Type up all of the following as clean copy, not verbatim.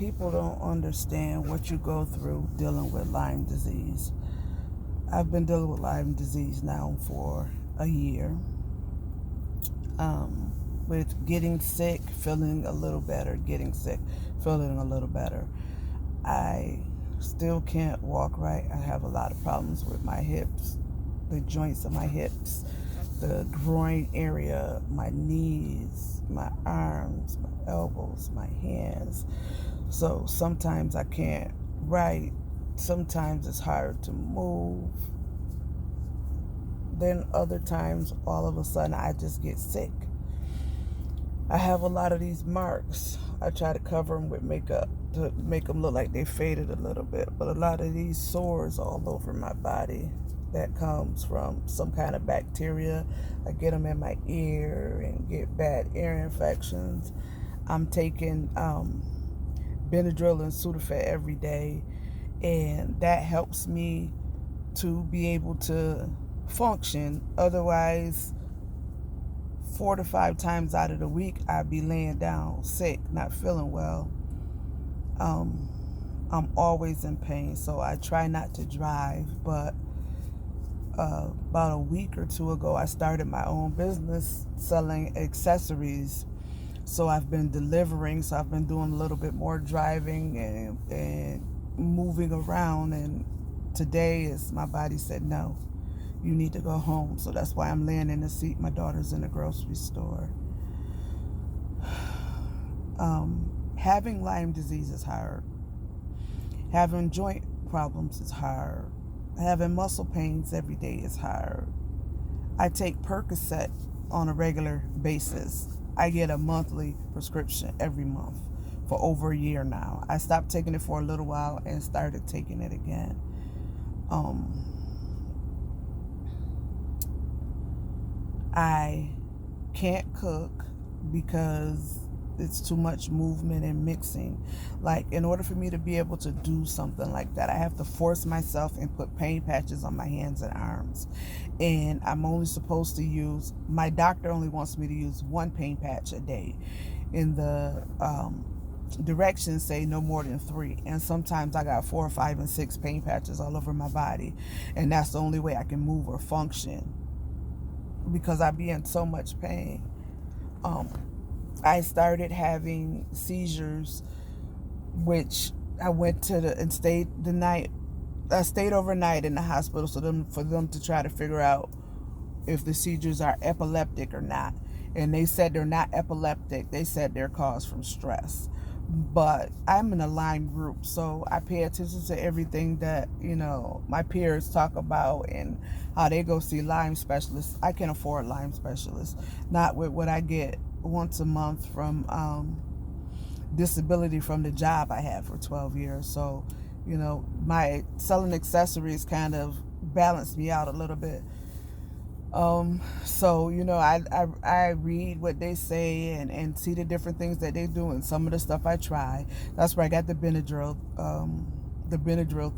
people don't understand what you go through dealing with Lyme disease. I've been dealing with Lyme disease now for a year. With getting sick, feeling a little better, getting sick, feeling a little better. I still can't walk right. I have a lot of problems with my hips, the joints of my hips, the groin area, my knees, my arms, my elbows, my hands. So sometimes I can't write. Sometimes it's hard to move. Then other times, all of a sudden, I just get sick. I have a lot of these marks. I try to cover them with makeup to make them look like they faded a little bit. But a lot of these sores all over my body, that comes from some kind of bacteria. I get them in my ear and get bad ear infections. I'm taking Benadryl and Sudafed every day, and that helps me to be able to function. Otherwise, 4 to 5 times out of the week, I'd be laying down sick, not feeling well. I'm always in pain, so I try not to drive. But about a week or two ago, I started my own business selling accessories. So I've been delivering, so I've been doing a little bit more driving and moving around. And today is my body said, no, you need to go home. So that's why I'm laying in the seat. My daughter's in the grocery store. Having Lyme disease is hard. Having joint problems is hard. Having muscle pains every day is hard. I take Percocet on a regular basis. I get a monthly prescription every month for over a year now. I stopped taking it for a little while and started taking it again. I can't cook because it's too much movement and mixing. Like, in order for me to be able to do something like that, I have to force myself and put pain patches on my hands and arms. And I'm only supposed to use, my doctor only wants me to use one pain patch a day. In the directions say no more than 3. And sometimes I got 4, 5, and 6 pain patches all over my body. And that's the only way I can move or function, because I be in so much pain. I started having seizures, which I went to and stayed the night. I stayed overnight in the hospital for them to try to figure out if the seizures are epileptic or not. And they said they're not epileptic. They said they're caused from stress. But I'm in a Lyme group, so I pay attention to everything that, my peers talk about and how they go see Lyme specialists. I can afford Lyme specialists, not with what I get once a month from disability from the job I had for 12 years. So, my selling accessories kind of balanced me out a little bit. So, I read what they say and see the different things that they do, and some of the stuff I try. That's where I got the Benadryl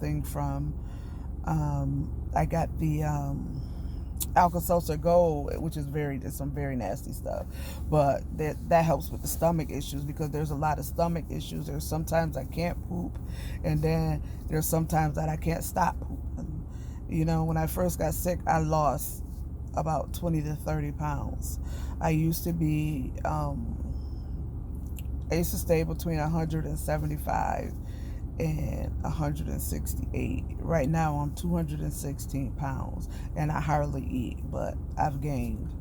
thing from. I got the Alka-Seltzer Gold, which is some very nasty stuff, but that helps with the stomach issues, because there's a lot of stomach issues. There's sometimes I can't poop, and then there's sometimes that I can't stop pooping. When I first got sick, I lost about 20 to 30 pounds. I used to stay between 175 and 168. Right now I'm 216 pounds, and I hardly eat, but I've gained.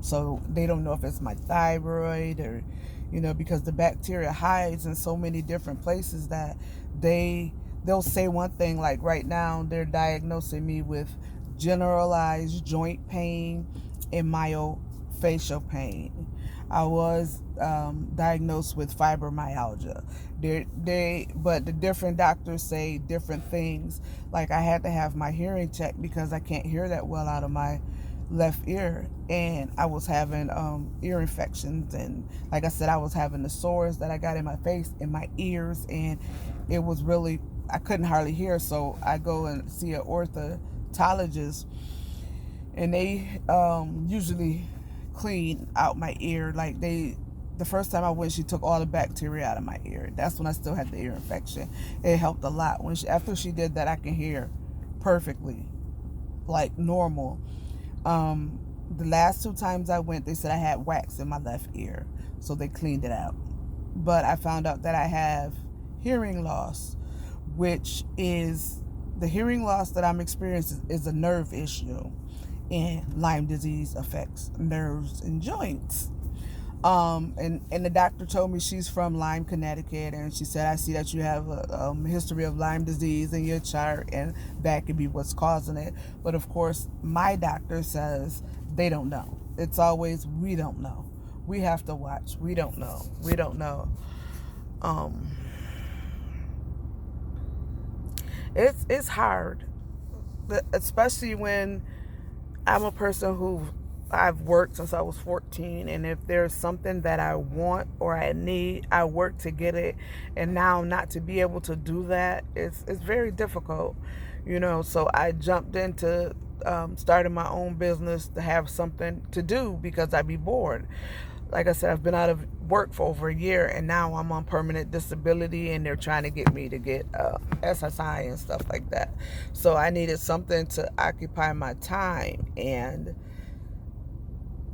So they don't know if it's my thyroid or, because the bacteria hides in so many different places that they'll say one thing, like right now they're diagnosing me with generalized joint pain and myofascial pain. I was diagnosed with fibromyalgia. But the different doctors say different things. Like, I had to have my hearing checked because I can't hear that well out of my left ear, and I was having ear infections, and like I said, I was having the sores that I got in my face, in my ears, and it was really, I couldn't hardly hear. So I go and see an orthotologist, and they usually clean out my ear. Like, they the first time I went, she took all the bacteria out of my ear. That's when I still had the ear infection. It helped a lot. After she did that, I can hear perfectly, like normal. The last 2 times I went, they said I had wax in my left ear, so they cleaned it out. But I found out that I have hearing loss, which is the hearing loss that I'm experiencing is a nerve issue, and Lyme disease affects nerves and joints. And the doctor told me she's from Lyme, Connecticut, and she said, I see that you have a history of Lyme disease in your chart, and that could be what's causing it. But of course, my doctor says they don't know. It's always, we don't know. We have to watch. We don't know. We don't know. It's hard, especially when I'm a person who I've worked since I was 14, and if there's something that I want or I need, I work to get it, and now not to be able to do that, it's very difficult, so I jumped into starting my own business to have something to do because I'd be bored. Like I said, I've been out of work for over a year, and now I'm on permanent disability, and they're trying to get me to get SSI and stuff like that. So I needed something to occupy my time, and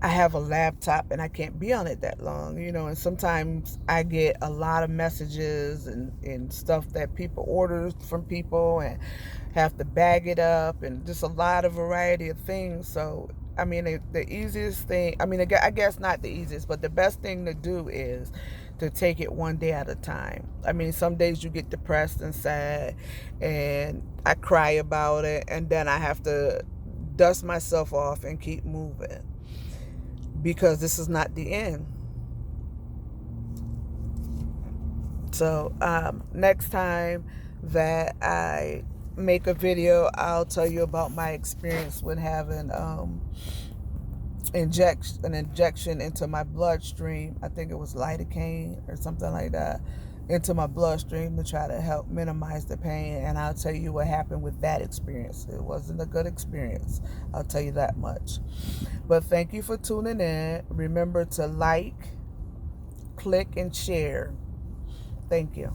I have a laptop, and I can't be on it that long, and sometimes I get a lot of messages and stuff that people order from people and have to bag it up, and just a lot of variety of things. So I mean, the easiest thing, I guess not the easiest, but the best thing to do is to take it one day at a time. Some days you get depressed and sad, and I cry about it, and then I have to dust myself off and keep moving, because this is not the end. So next time that I make a video, I'll tell you about my experience with having an injection into my bloodstream. I think it was lidocaine or something like that, into my bloodstream to try to help minimize the pain. And I'll tell you what happened with that experience. It wasn't a good experience, I'll tell you that much. But thank you for tuning in. Remember to like, click, and share. Thank you.